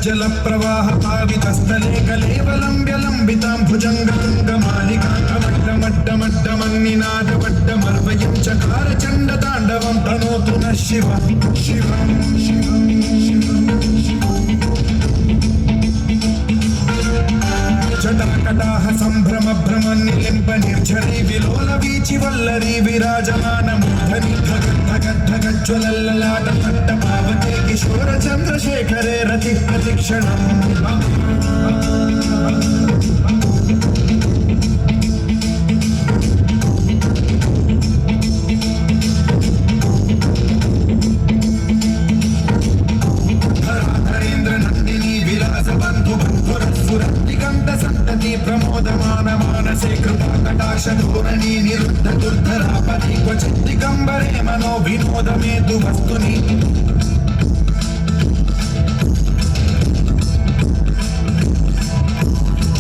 जल प्रवाह पावितस्थले कलेवलं व्यलंबितां भुजङ्गतुङ्गमालिकामड्डमड्डमड्डमन्निनादवड्डमर्वयं चकार चण्डताण्डवं तनोतु नः शिवं शिवं शिवं जटाकटाह सम्भ्रम भ्रम निलिम्ब निर्झरी विलोल वीचि वल्लरी विराजमान मूर्धनि धगद्धगज्ज्वलल्ललाट पट्ट पावके किशोर चन्द्रशेखरे रति प्रतिक्षणम् प्रमोदमान मानसे कृपाकटाक्ष धोरणी निरुद्ध दुर्धरापति क्वचित् दिगम्बरे मनो विनोदमेतु वस्तुनि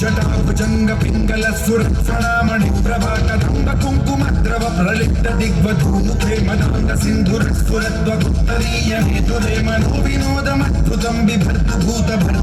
जटाभुजंग पिंगल सुरक्षणामणि प्रभा कदम्ब कुंकुमद्रव प्रलिप्त दिग्वधूमुखे मदान्त सिन्धुरस्फुरद्वगुत्तरीय हेतुरे मनो विनोदमद्भुतं बिभर्तु भूतभर्तु